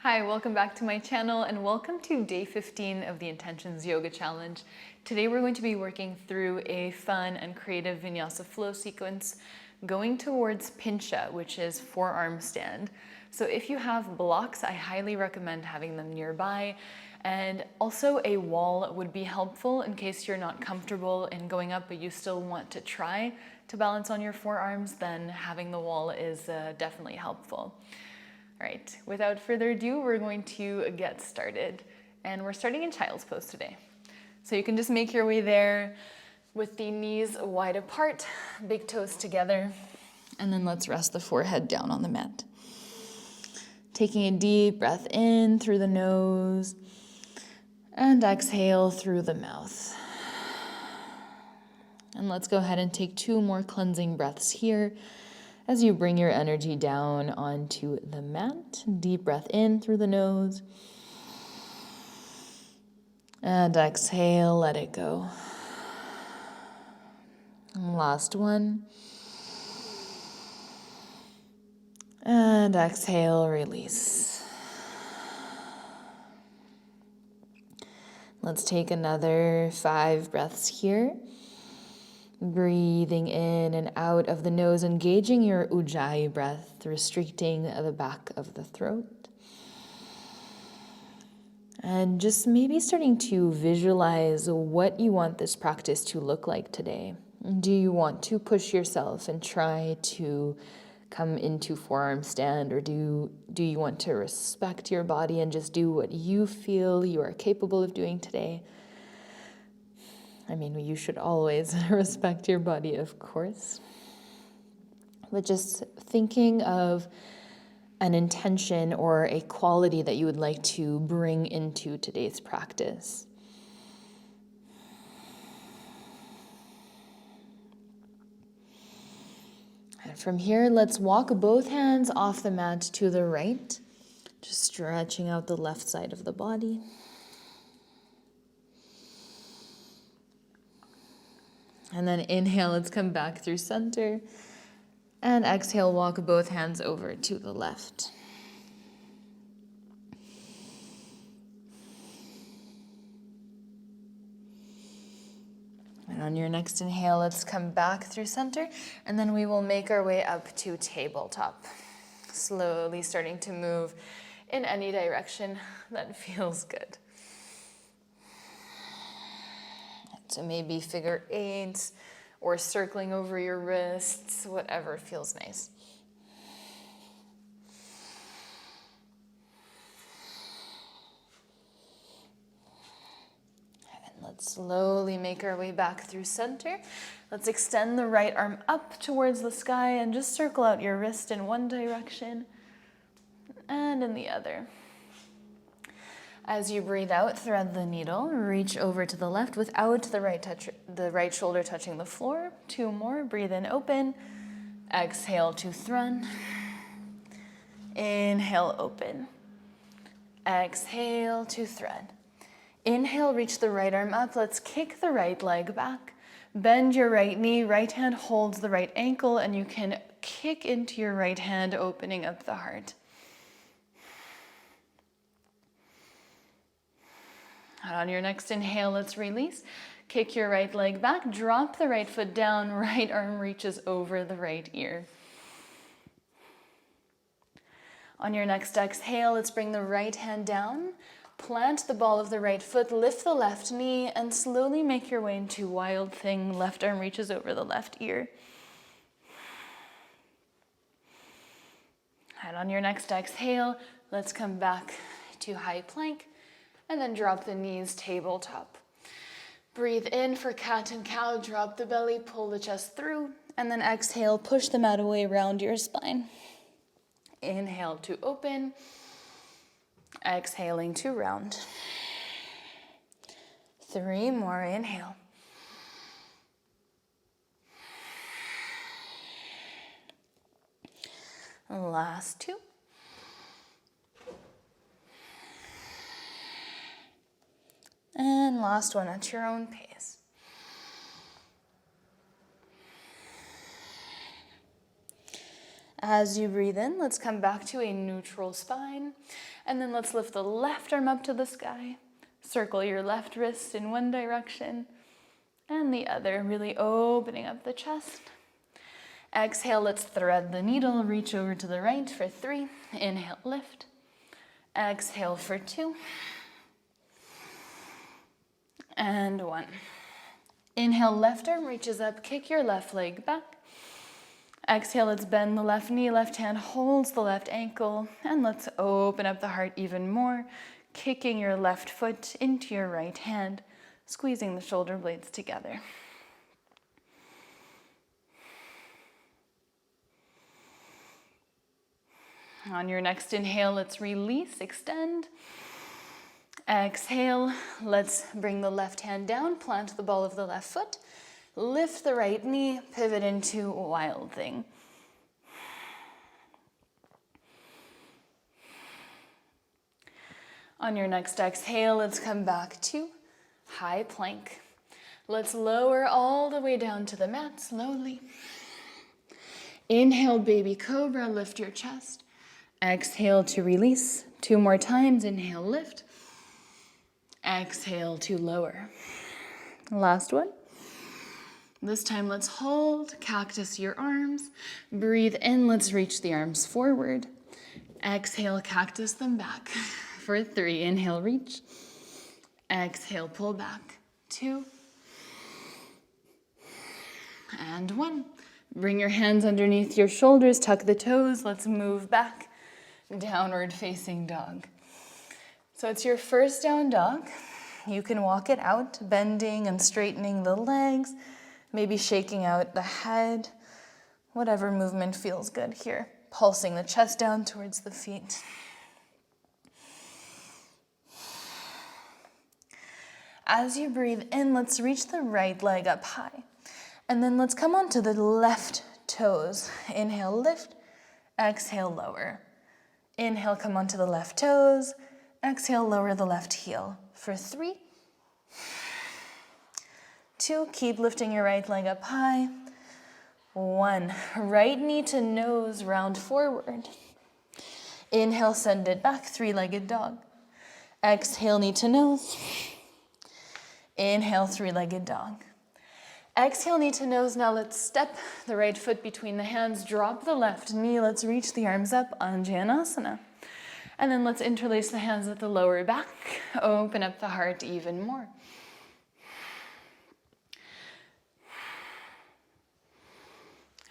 Hi, welcome back to my channel and welcome to day 15 of the Intentions Yoga Challenge. Today we're going to be working through a fun and creative vinyasa flow sequence going towards Pincha, which is forearm stand. So if you have blocks, I highly recommend having them nearby. And also a wall would be helpful in case you're not comfortable in going up but you still want to try to balance on your forearms, then having the wall is definitely helpful. All right, without further ado, we're going to get started. And we're starting in child's pose today. So you can just make your way there with the knees wide apart, big toes together, and then let's rest the forehead down on the mat. Taking a deep breath in through the nose and exhale through the mouth. And let's go ahead and take 2 more cleansing breaths here as you bring your energy down onto the mat. Deep breath in through the nose. And exhale, let it go. Last one. And exhale, release. Let's take another 5 breaths here. Breathing in and out of the nose, engaging your Ujjayi breath, restricting the back of the throat. And just maybe starting to visualize what you want this practice to look like today. Do you want to push yourself and try to come into forearm stand, or do you want to respect your body and just do what you feel you are capable of doing today? I mean, you should always respect your body, of course. But just thinking of an intention or a quality that you would like to bring into today's practice. And from here, let's walk both hands off the mat to the right, just stretching out the left side of the body. And then inhale, let's come back through center. And exhale, walk both hands over to the left. And on your next inhale, let's come back through center. And then we will make our way up to tabletop. Slowly starting to move in any direction that feels good. So maybe figure 8 or circling over your wrists, whatever feels nice. And let's slowly make our way back through center. Let's extend the right arm up towards the sky and just circle out your wrist in one direction and in the other. As you breathe out, thread the needle, reach over to the left without the right shoulder touching the floor. 2 more, breathe in, open. Exhale to thread. Inhale, open. Exhale to thread. Inhale, reach the right arm up. Let's kick the right leg back. Bend your right knee, right hand holds the right ankle, and you can kick into your right hand, opening up the heart. And on your next inhale, let's release. Kick your right leg back, drop the right foot down, right arm reaches over the right ear. On your next exhale, let's bring the right hand down, plant the ball of the right foot, lift the left knee, and slowly make your way into Wild Thing. Left arm reaches over the left ear. And on your next exhale, let's come back to high plank. And then drop the knees tabletop. Breathe in for cat and cow, drop the belly, pull the chest through, and then exhale, push the mat away, round your spine. Inhale to open, exhaling to round. 3 more, inhale. Last 2. And last one at your own pace. As you breathe in, let's come back to a neutral spine. And then let's lift the left arm up to the sky. Circle your left wrist in one direction and the other, really opening up the chest. Exhale, let's thread the needle, reach over to the right for 3. Inhale, lift. Exhale for 2. And 1. Inhale, left arm reaches up, kick your left leg back. Exhale, let's bend the left knee, left hand holds the left ankle, and let's open up the heart even more, kicking your left foot into your right hand, squeezing the shoulder blades together. On your next inhale, let's release, extend. Exhale, let's bring the left hand down, plant the ball of the left foot, lift the right knee, pivot into Wild Thing. On your next exhale, let's come back to high plank. Let's lower all the way down to the mat slowly. Inhale, baby cobra, lift your chest. Exhale to release. 2 more times, inhale, lift. Exhale to lower. Last one. This time let's hold, cactus your arms. Breathe in, let's reach the arms forward. Exhale, cactus them back. For 3, inhale, reach. Exhale, pull back. 2. And 1. Bring your hands underneath your shoulders, tuck the toes. Let's move back. Downward facing dog. So it's your first down dog. You can walk it out, bending and straightening the legs, maybe shaking out the head, whatever movement feels good here. Pulsing the chest down towards the feet. As you breathe in, let's reach the right leg up high. And then let's come onto the left toes. Inhale, lift. Exhale, lower. Inhale, come onto the left toes. Exhale, lower the left heel. For 3. 2, keep lifting your right leg up high. 1, right knee to nose, round forward. Inhale, send it back, 3-legged dog. Exhale, knee to nose. Inhale, 3-legged dog. Exhale, knee to nose. Now let's step the right foot between the hands, drop the left knee. Let's reach the arms up, Anjanasana. And then let's interlace the hands at the lower back. Open up the heart even more.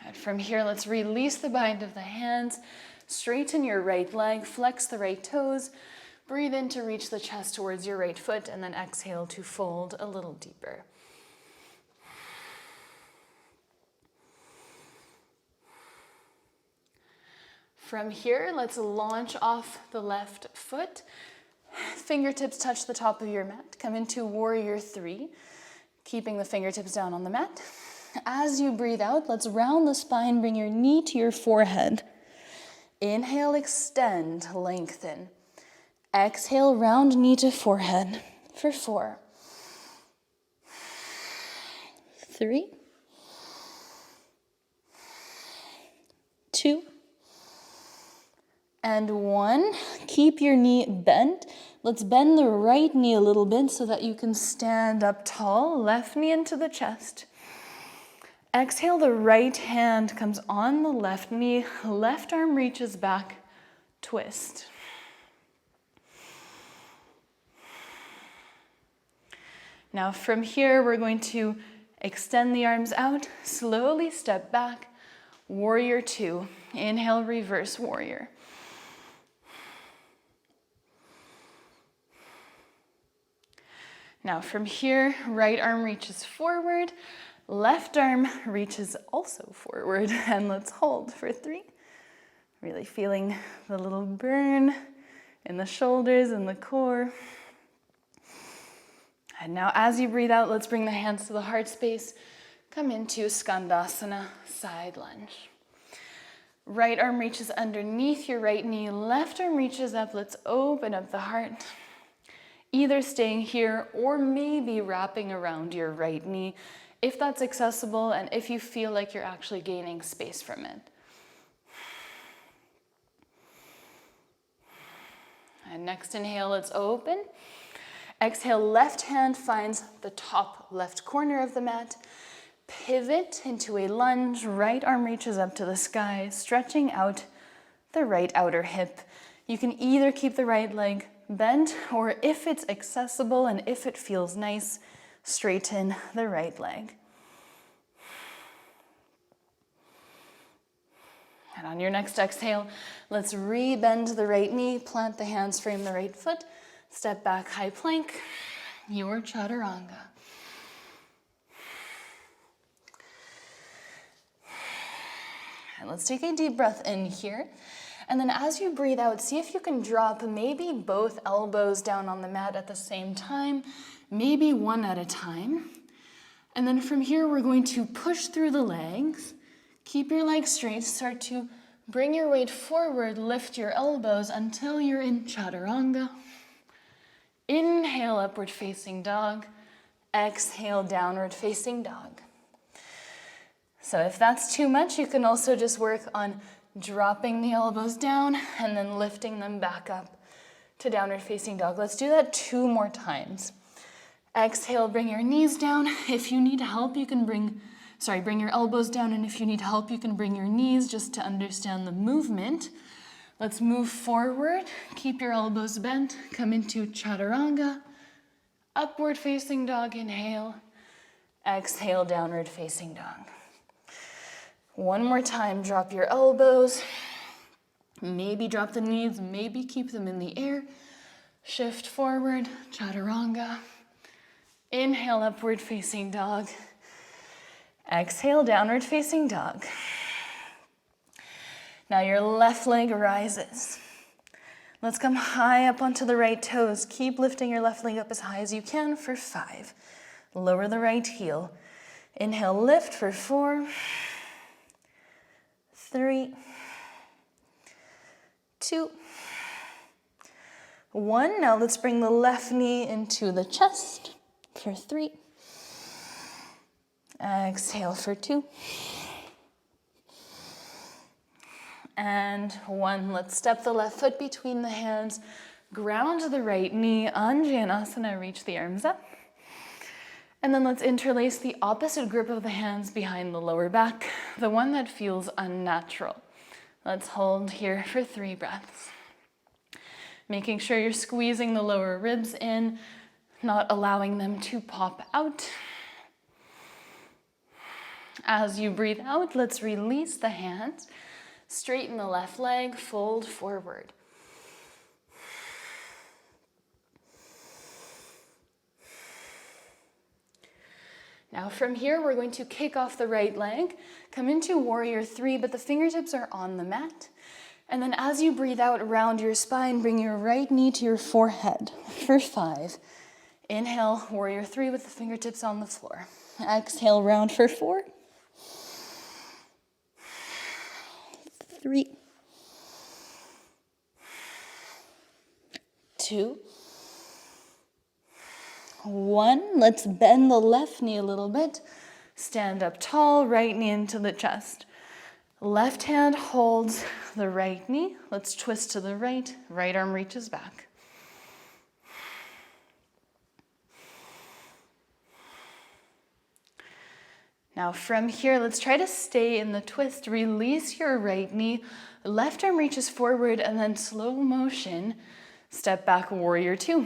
And from here, let's release the bind of the hands. Straighten your right leg, flex the right toes. Breathe in to reach the chest towards your right foot, and then exhale to fold a little deeper. From here, let's launch off the left foot. Fingertips touch the top of your mat. Come into Warrior 3, keeping the fingertips down on the mat. As you breathe out, let's round the spine, bring your knee to your forehead. Inhale, extend, lengthen. Exhale, round knee to forehead for 4, 3, 2, and 1. Keep your knee bent. Let's bend the right knee a little bit so that you can stand up tall. Left knee into the chest. Exhale, the right hand comes on the left knee. Left arm reaches back. Twist. Now from here, we're going to extend the arms out. Slowly step back. Warrior 2. Inhale, reverse warrior. Now from here, right arm reaches forward, left arm reaches also forward, and let's hold for 3. Really feeling the little burn in the shoulders and the core. And now as you breathe out, let's bring the hands to the heart space. Come into Skandasana, side lunge. Right arm reaches underneath your right knee, left arm reaches up. Let's open up the heart. Either staying here or maybe wrapping around your right knee if that's accessible and if you feel like you're actually gaining space from it. And next inhale, let's open. Exhale, left hand finds the top left corner of the mat. Pivot into a lunge, right arm reaches up to the sky, stretching out the right outer hip. You can either keep the right leg bent, or if it's accessible and if it feels nice, straighten the right leg. And on your next exhale, let's re-bend the right knee, plant the hands, frame the right foot, step back, high plank, your chaturanga. And let's take a deep breath in here. And then as you breathe out, see if you can drop maybe both elbows down on the mat at the same time, maybe one at a time. And then from here, we're going to push through the legs. Keep your legs straight. Start to bring your weight forward. Lift your elbows until you're in chaturanga. Inhale, upward facing dog. Exhale, downward facing dog. So if that's too much, you can also just work on dropping the elbows down and then lifting them back up to downward facing dog. Let's do that 2 more times. Exhale, bring your knees down. If you need help, you can bring your elbows down, and if you need help, you can bring your knees just to understand the movement. Let's move forward. Keep your elbows bent. Come into chaturanga. Upward facing dog, inhale. Exhale, downward facing dog. One more time, drop your elbows. Maybe drop the knees, maybe keep them in the air. Shift forward, chaturanga. Inhale, upward facing dog. Exhale, downward facing dog. Now your left leg rises. Let's come high up onto the right toes. Keep lifting your left leg up as high as you can for 5. Lower the right heel. Inhale, lift for 4, 3, 2, 1. Now let's bring the left knee into the chest for 3. Exhale for 2. And 1. Let's step the left foot between the hands. Ground the right knee. Anjanasana, reach the arms up. And then let's interlace the opposite grip of the hands behind the lower back, the one that feels unnatural. Let's hold here for 3 breaths. Making sure you're squeezing the lower ribs in, not allowing them to pop out. As you breathe out, let's release the hands. Straighten the left leg, fold forward. Now from here, we're going to kick off the right leg, come into warrior 3, but the fingertips are on the mat. And then as you breathe out, round your spine, bring your right knee to your forehead for 5. Inhale, warrior 3 with the fingertips on the floor. Exhale, round for 4. 3, 2, 1. Let's bend the left knee a little bit. Stand up tall, right knee into the chest. Left hand holds the right knee. Let's twist to the right. Right arm reaches back. Now from here, let's try to stay in the twist. Release your right knee. Left arm reaches forward, and then slow motion, step back, warrior 2.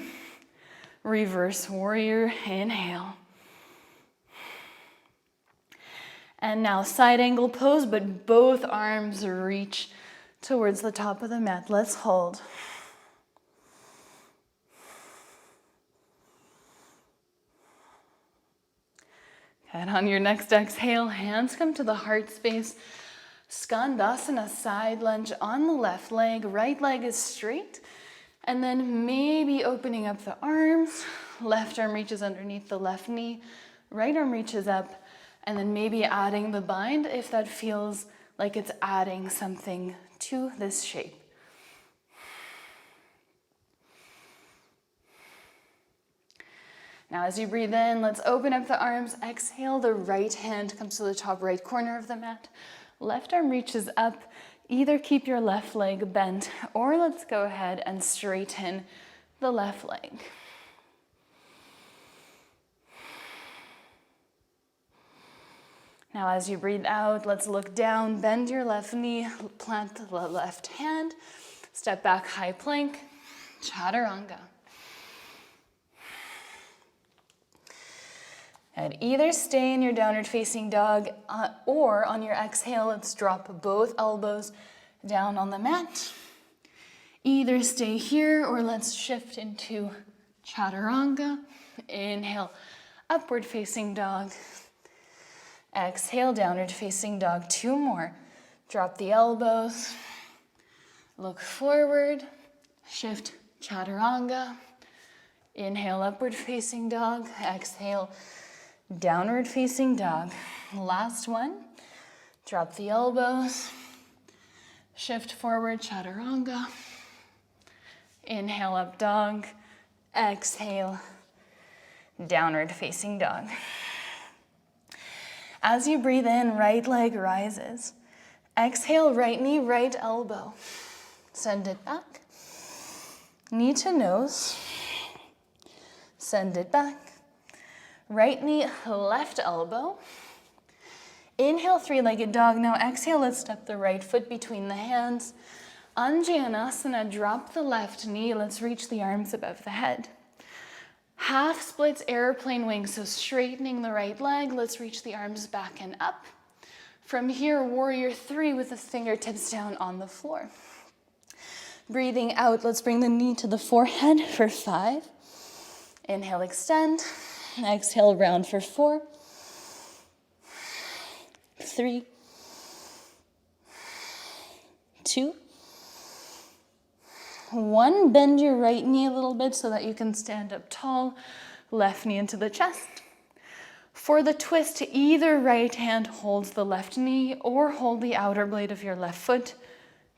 Reverse warrior, inhale. And now side angle pose, but both arms reach towards the top of the mat. Let's hold. And on your next exhale, hands come to the heart space. Skandasana, side lunge on the left leg. Right leg is straight. And then maybe opening up the arms. Left arm reaches underneath the left knee. Right arm reaches up. And then maybe adding the bind if that feels like it's adding something to this shape. Now as you breathe in, let's open up the arms. Exhale, the right hand comes to the top right corner of the mat. Left arm reaches up. Either keep your left leg bent, or let's go ahead and straighten the left leg. Now as you breathe out, let's look down, bend your left knee, plant the left hand, step back, high plank, chaturanga. And either stay in your downward facing dog or on your exhale, let's drop both elbows down on the mat. Either stay here or let's shift into chaturanga. Inhale, upward facing dog. Exhale, downward facing dog. 2 more. Drop the elbows. Look forward. Shift chaturanga. Inhale, upward facing dog. Exhale, downward facing dog. Last one. Drop the elbows. Shift forward, chaturanga. Inhale, up dog. Exhale, downward facing dog. As you breathe in, right leg rises. Exhale, right knee, right elbow. Send it back. Knee to nose. Send it back. Right knee, left elbow. Inhale, 3-legged dog. Now exhale, let's step the right foot between the hands. Anjanasana, drop the left knee. Let's reach the arms above the head. Half splits, airplane wings, so straightening the right leg. Let's reach the arms back and up. From here, warrior 3 with the fingertips down on the floor. Breathing out, let's bring the knee to the forehead for 5. Inhale, extend. Exhale, round for 4. 3. 2. 1, bend your right knee a little bit so that you can stand up tall. Left knee into the chest. For the twist, either right hand holds the left knee or hold the outer blade of your left foot.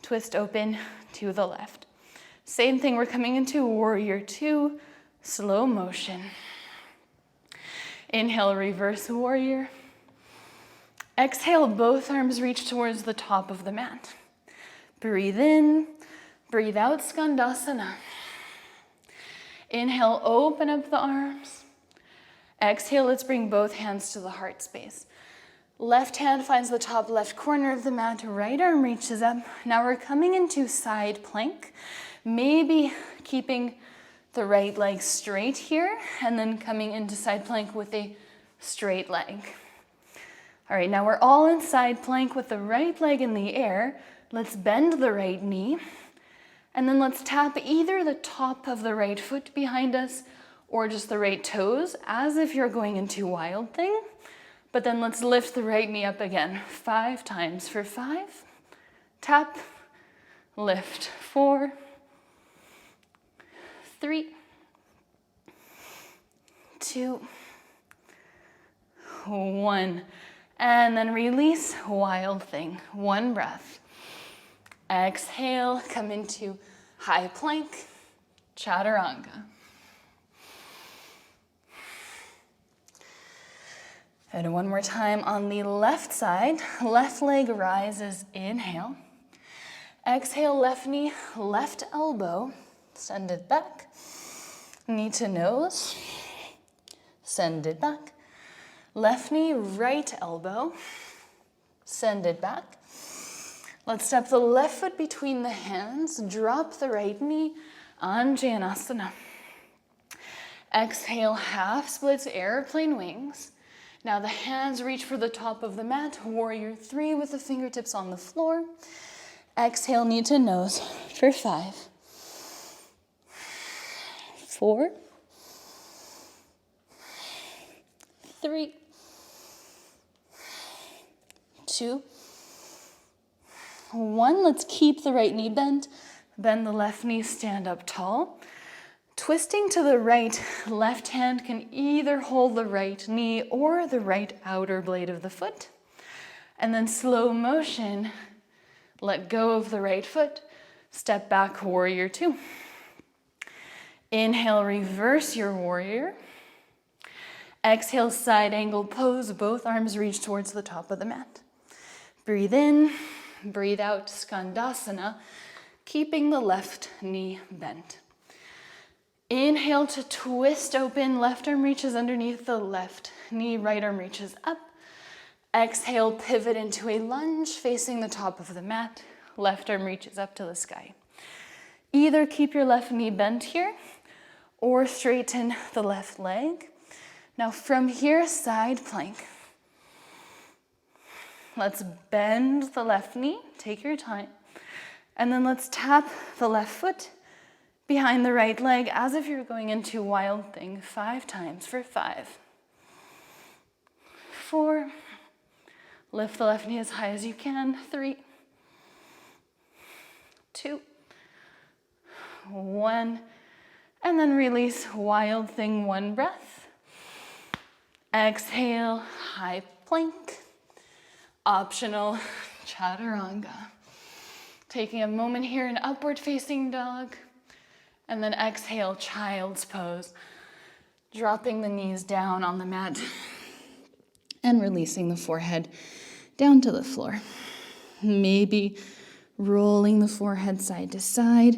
Twist open to the left. Same thing, we're coming into warrior 2, slow motion. Inhale, reverse warrior. Exhale, both arms reach towards the top of the mat. Breathe in. Breathe out, Skandasana. Inhale, open up the arms. Exhale, let's bring both hands to the heart space. Left hand finds the top left corner of the mat, right arm reaches up. Now we're coming into side plank, maybe keeping the right leg straight here, and then coming into side plank with a straight leg. All right, now we're all in side plank with the right leg in the air. Let's bend the right knee. And then let's tap either the top of the right foot behind us or just the right toes as if you're going into wild thing. But then let's lift the right knee up again 5 times for 5. Tap, lift, 4, 3, 2, 1. And then release, wild thing. 1 breath. Exhale, come into high plank, chaturanga. And one more time on the left side, left leg rises, inhale. Exhale, left knee, left elbow, send it back. Knee to nose, send it back. Left knee, right elbow, send it back. Let's step the left foot between the hands, drop the right knee, Anjanasana. Exhale, half splits, airplane wings. Now the hands reach for the top of the mat, warrior 3 with the fingertips on the floor. Exhale, knee to nose for 5, 4, 3, 2, 1, let's keep the right knee bent. Bend the left knee, stand up tall. Twisting to the right, left hand can either hold the right knee or the right outer blade of the foot. And then slow motion, let go of the right foot. Step back, warrior 2. Inhale, reverse your warrior. Exhale, side angle pose. Both arms reach towards the top of the mat. Breathe in. Breathe out, Skandasana, keeping the left knee bent. Inhale to twist open, left arm reaches underneath the left knee, right arm reaches up. Exhale, pivot into a lunge facing the top of the mat. Left arm reaches up to the sky. Either keep your left knee bent here or straighten the left leg. Now from here, side plank. Let's bend the left knee, take your time. And then let's tap the left foot behind the right leg as if you're going into Wild Thing 5 times for 5, 4, lift the left knee as high as you can, 3, 2, 1, and then release Wild Thing 1 breath. Exhale, high plank, optional chaturanga. Taking a moment here in upward facing dog. And then exhale, child's pose. Dropping the knees down on the mat and releasing the forehead down to the floor. Maybe rolling the forehead side to side.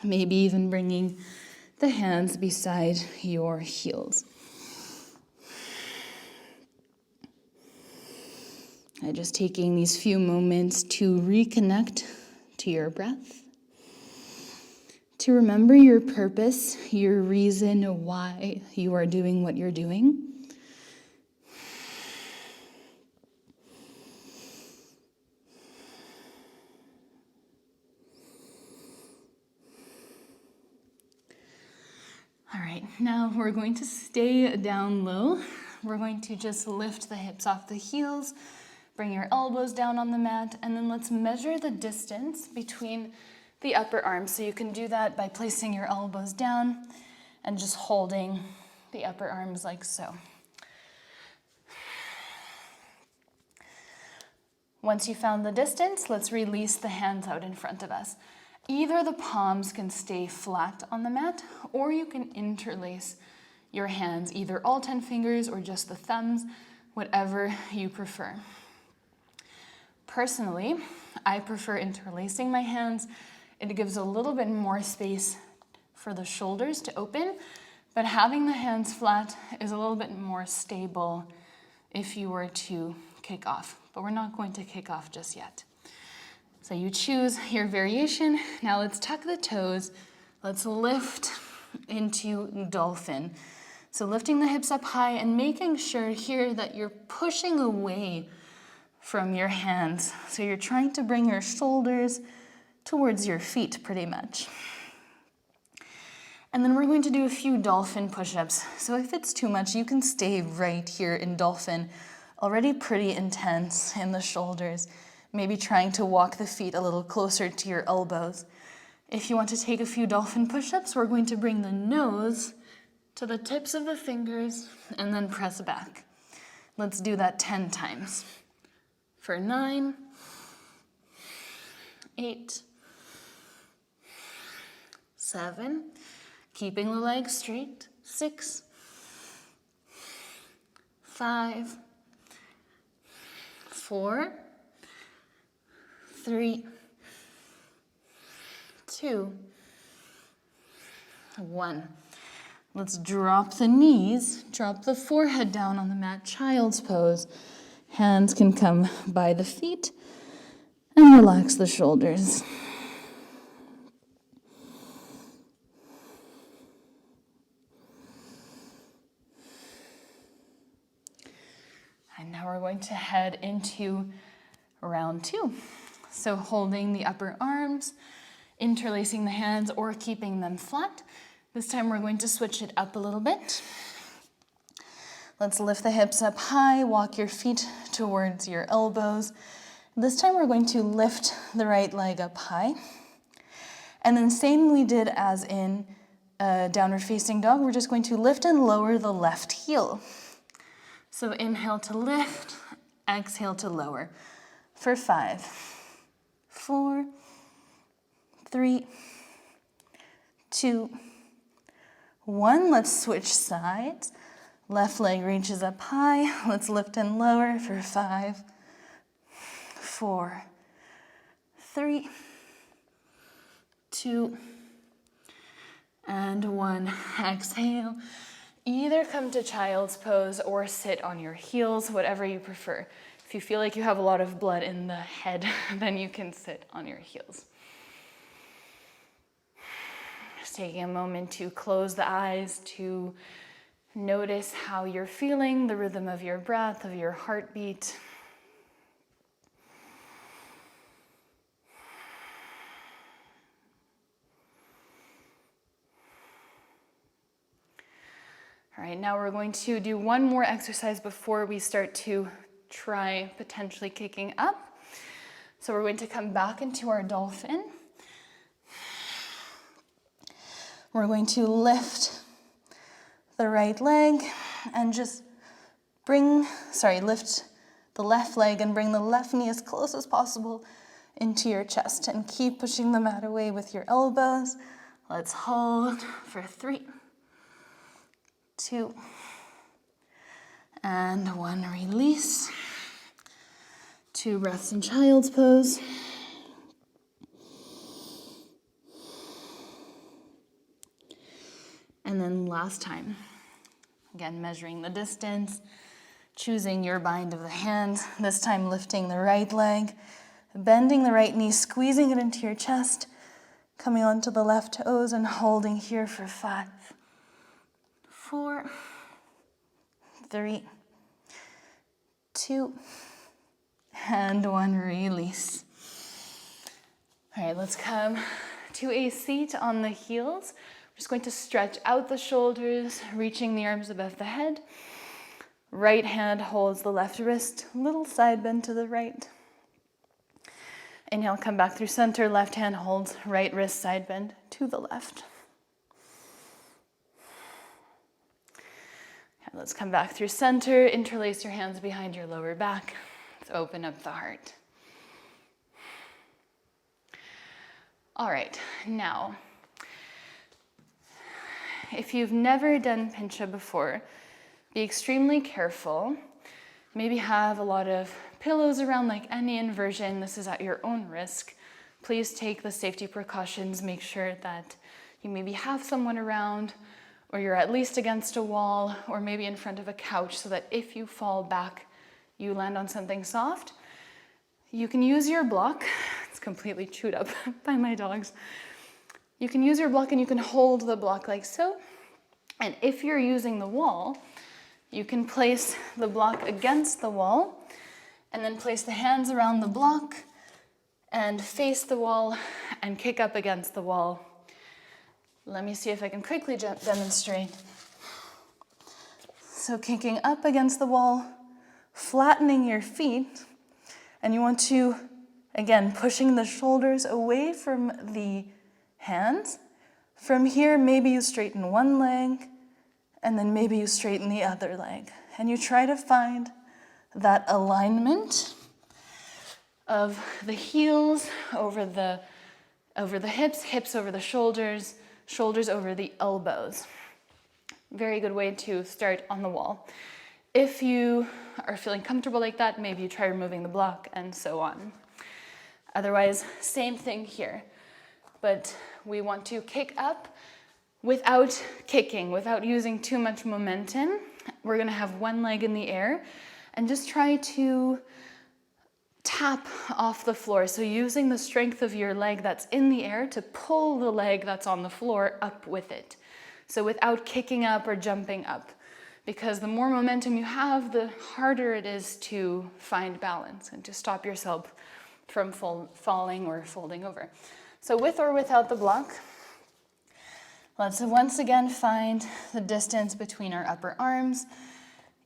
Maybe even bringing the hands beside your heels. And just taking these few moments to reconnect to your breath. To remember your purpose, your reason why you are doing what you're doing. All right, now we're going to stay down low. We're going to just lift the hips off the heels, bring your elbows down on the mat, and then let's measure the distance between the upper arms. So you can do that by placing your elbows down and just holding the upper arms like so. Once you found the distance, let's release the hands out in front of us. Either the palms can stay flat on the mat, or you can interlace your hands, either all 10 fingers or just the thumbs, whatever you prefer. Personally, I prefer interlacing my hands. It gives a little bit more space for the shoulders to open, but having the hands flat is a little bit more stable if you were to kick off. But we're not going to kick off just yet. So you choose your variation. Now let's tuck the toes. Let's lift into dolphin. So lifting the hips up high and making sure here that you're pushing away from your hands. So you're trying to bring your shoulders towards your feet pretty much. And then we're going to do a few dolphin push-ups. So if it's too much, you can stay right here in dolphin, already pretty intense in the shoulders, maybe trying to walk the feet a little closer to your elbows. If you want to take a few dolphin push-ups, we're going to bring the nose to the tips of the fingers and then press back. Let's do that 10 times. For 9, 8, 7, keeping the legs straight, 6, 5, 4, 3, 2, 1. Let's drop the knees, drop the forehead down on the mat, child's pose. Hands can come by the feet and relax the shoulders. And now we're going to head into round 2. So holding the upper arms, interlacing the hands or keeping them flat. This time we're going to switch it up a little bit. Let's lift the hips up high, walk your feet towards your elbows. This time we're going to lift the right leg up high. And then same we did as in downward facing dog, we're just going to lift and lower the left heel. So inhale to lift, exhale to lower. For 5, 4, 3, 2, 1. Let's switch sides. Left leg reaches up high. Let's lift and lower for 5, 4, 3, 2, and 1. Exhale. Either come to child's pose or sit on your heels, whatever you prefer. If you feel like you have a lot of blood in the head, then you can sit on your heels. Just taking a moment to close the eyes, to notice how you're feeling, the rhythm of your breath, of your heartbeat. All right, now we're going to do one more exercise before we start to try potentially kicking up. So we're going to come back into our dolphin. We're going to lift the right leg and just lift the left leg and bring the left knee as close as possible into your chest and keep pushing the mat away with your elbows. Let's hold for 3, 2, and 1. Release. 2 breaths in child's pose. And then last time. Again, measuring the distance, choosing your bind of the hand, this time lifting the right leg, bending the right knee, squeezing it into your chest, coming onto the left toes and holding here for 5, 4, 3, 2, and 1. Release. All right, let's come to a seat on the heels. We're just going to stretch out the shoulders, reaching the arms above the head. Right hand holds the left wrist, little side bend to the right. Inhale, come back through center. Left hand holds right wrist, side bend to the left. Okay, let's come back through center. Interlace your hands behind your lower back. Let's open up the heart. All right, now, if you've never done Pincha before, be extremely careful. Maybe have a lot of pillows around, like any inversion. This is at your own risk. Please take the safety precautions. Make sure that you maybe have someone around, or you're at least against a wall, or maybe in front of a couch, so that if you fall back, you land on something soft. You can use your block. It's completely chewed up by my dogs. You can use your block and you can hold the block like so. And if you're using the wall, you can place the block against the wall and then place the hands around the block and face the wall and kick up against the wall. Let me see if I can quickly demonstrate. So kicking up against the wall, flattening your feet, and you want to, again, pushing the shoulders away from the hands. From here, maybe you straighten one leg, and then maybe you straighten the other leg. And you try to find that alignment of the heels over the hips, hips over the shoulders, shoulders over the elbows. Very good way to start on the wall. If you are feeling comfortable like that, maybe you try removing the block and so on. Otherwise, same thing here. But we want to kick up without kicking, without using too much momentum. We're going to have one leg in the air and just try to tap off the floor. So using the strength of your leg that's in the air to pull the leg that's on the floor up with it. So without kicking up or jumping up. Because the more momentum you have, the harder it is to find balance and to stop yourself from falling or folding over. So with or without the block, let's once again find the distance between our upper arms.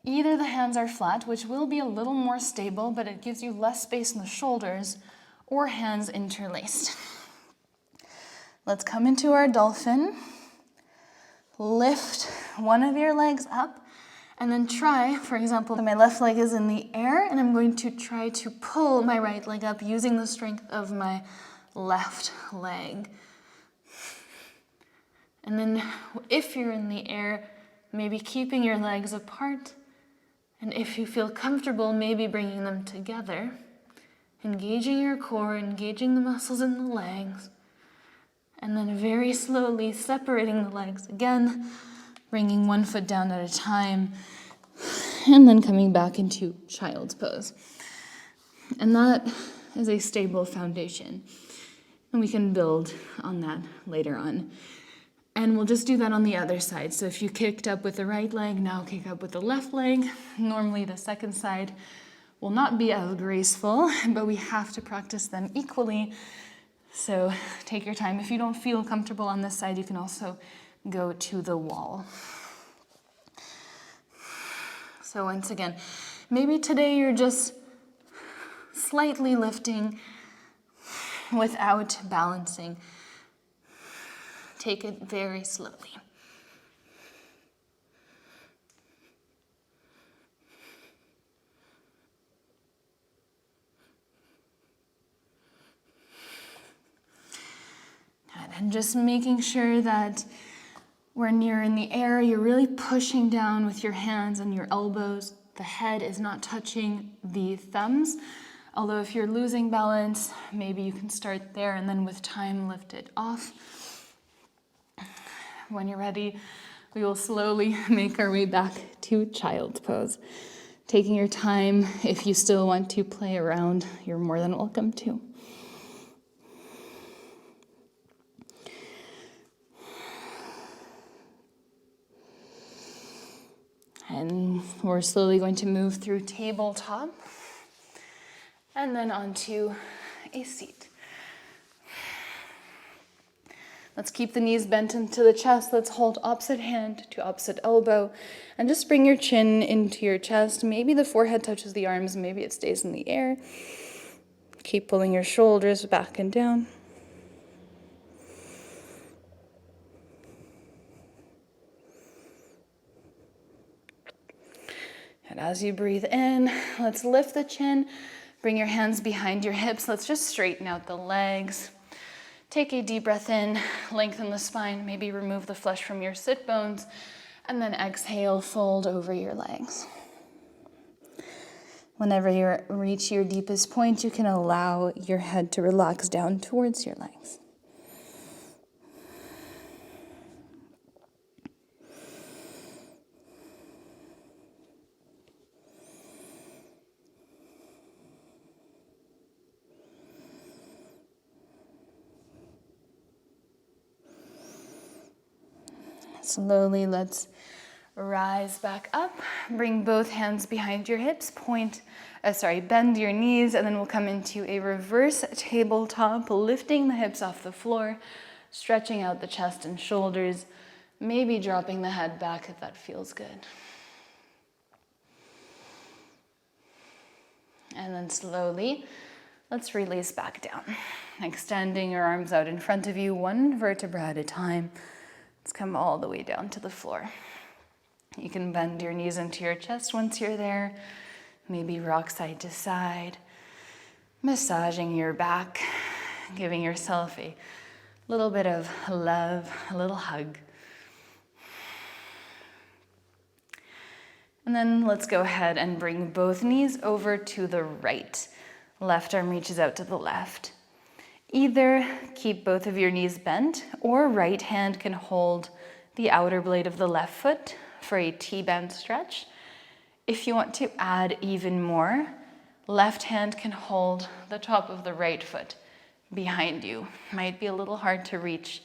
Either the hands are flat, which will be a little more stable, but it gives you less space in the shoulders, or hands interlaced. Let's come into our dolphin. Lift one of your legs up, and then try, for example, my left leg is in the air, and I'm going to try to pull my right leg up using the strength of my left leg. And then if you're in the air, maybe keeping your legs apart. And if you feel comfortable, maybe bringing them together. Engaging your core, engaging the muscles in the legs, and then very slowly separating the legs again, bringing one foot down at a time, and then coming back into child's pose. And that is a stable foundation, and we can build on that later on. And we'll just do that on the other side. So if you kicked up with the right leg, now kick up with the left leg. Normally the second side will not be as graceful, but we have to practice them equally. So take your time. If you don't feel comfortable on this side, you can also go to the wall. So once again, maybe today you're just slightly lifting without balancing. Take it very slowly. And just making sure that when you're in the air, you're really pushing down with your hands and your elbows. The head is not touching the thumbs. Although if you're losing balance, maybe you can start there and then with time lift it off. When you're ready, we will slowly make our way back to child's pose. Taking your time, if you still want to play around, you're more than welcome to. And we're slowly going to move through tabletop and then onto a seat. Let's keep the knees bent into the chest. Let's hold opposite hand to opposite elbow and just bring your chin into your chest. Maybe the forehead touches the arms, maybe it stays in the air. Keep pulling your shoulders back and down. And as you breathe in, let's lift the chin, bring your hands behind your hips. Let's just straighten out the legs. Take a deep breath in, lengthen the spine, maybe remove the flesh from your sit bones, and then exhale, fold over your legs. Whenever you reach your deepest point, you can allow your head to relax down towards your legs. Slowly, let's rise back up. Bring both hands behind your hips. Bend your knees, and then we'll come into a reverse tabletop, lifting the hips off the floor, stretching out the chest and shoulders, maybe dropping the head back if that feels good. And then slowly, let's release back down. Extending your arms out in front of you, one vertebra at a time. Let's come all the way down to the floor. You can bend your knees into your chest once you're there. Maybe rock side to side. Massaging your back. Giving yourself a little bit of love, a little hug. And then let's go ahead and bring both knees over to the right. Left arm reaches out to the left. Either keep both of your knees bent, or right hand can hold the outer blade of the left foot for a T-bend stretch. If you want to add even more, left hand can hold the top of the right foot behind you. Might be a little hard to reach,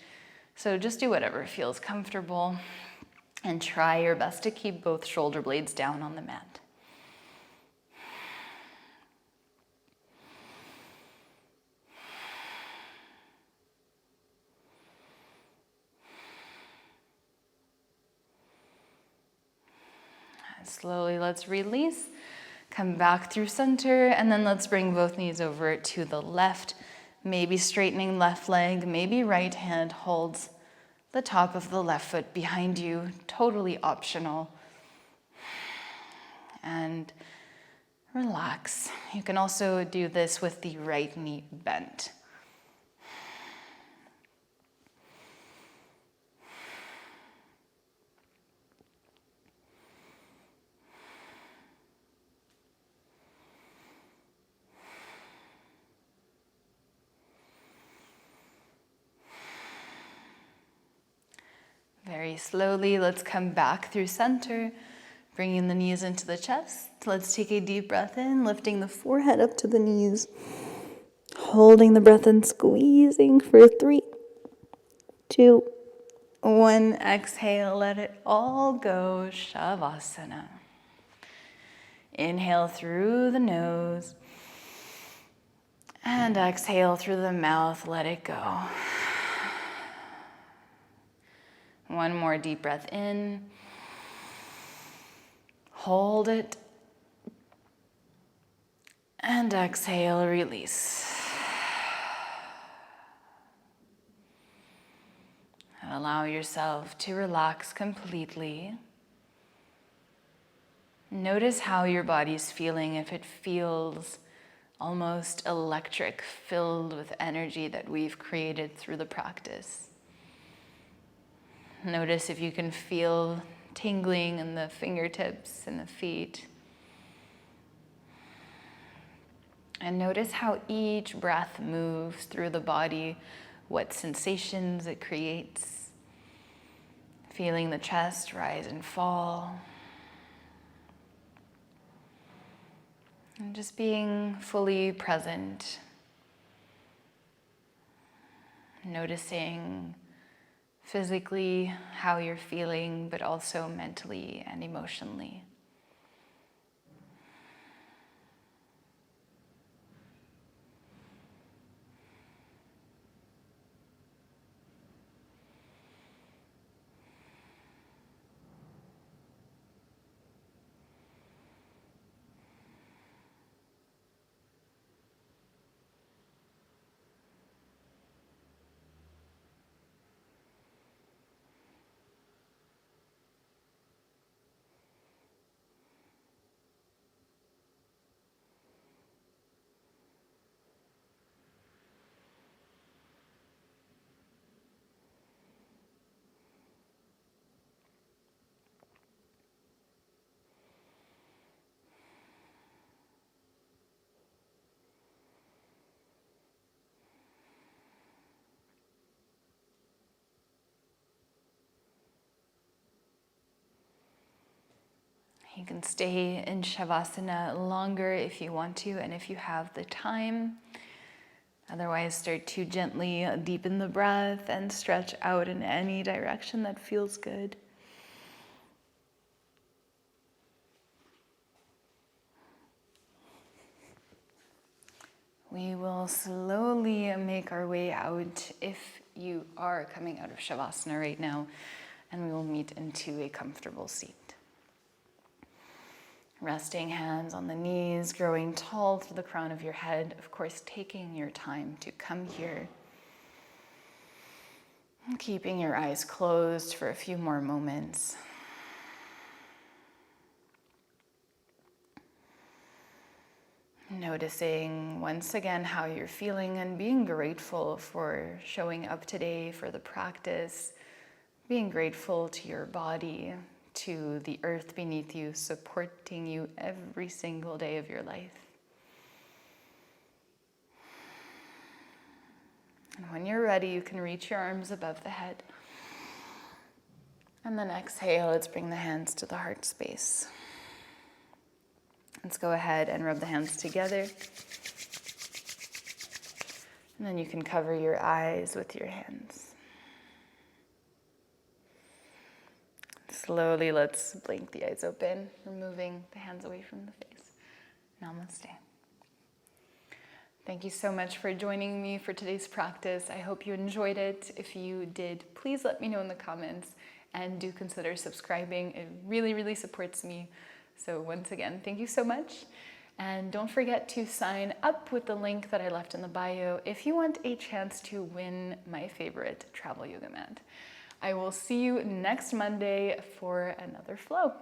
so just do whatever feels comfortable and try your best to keep both shoulder blades down on the mat. Slowly, let's release, come back through center, and then let's bring both knees over to the left, maybe straightening left leg, maybe right hand holds the top of the left foot behind you, totally optional. And relax. You can also do this with the right knee bent. Very slowly, let's come back through center, bringing the knees into the chest. Let's take a deep breath in, lifting the forehead up to the knees, holding the breath and squeezing for 3, 2, 1. Exhale, let it all go, Shavasana. Inhale through the nose, and exhale through the mouth, let it go. One more deep breath in. Hold it. And exhale, release. Allow yourself to relax completely. Notice how your body's feeling, if it feels almost electric, filled with energy that we've created through the practice. Notice if you can feel tingling in the fingertips and the feet. And notice how each breath moves through the body, what sensations it creates. Feeling the chest rise and fall. And just being fully present. Noticing physically how you're feeling, but also mentally and emotionally. You can stay in Shavasana longer if you want to and if you have the time. Otherwise, start to gently deepen the breath and stretch out in any direction that feels good. We will slowly make our way out if you are coming out of Shavasana right now, and we will meet into a comfortable seat. Resting hands on the knees, growing tall to the crown of your head. Of course, taking your time to come here. And keeping your eyes closed for a few more moments. Noticing once again how you're feeling and being grateful for showing up today for the practice. Being grateful to your body, to the earth beneath you, supporting you every single day of your life. And when you're ready, you can reach your arms above the head. And then exhale, let's bring the hands to the heart space. Let's go ahead and rub the hands together. And then you can cover your eyes with your hands. Slowly, let's blink the eyes open, removing the hands away from the face. Namaste. Thank you so much for joining me for today's practice. I hope you enjoyed it. If you did, please let me know in the comments and do consider subscribing. It really, really supports me. So once again, thank you so much. And don't forget to sign up with the link that I left in the bio if you want a chance to win my favorite travel yoga mat. I will see you next Monday for another flow.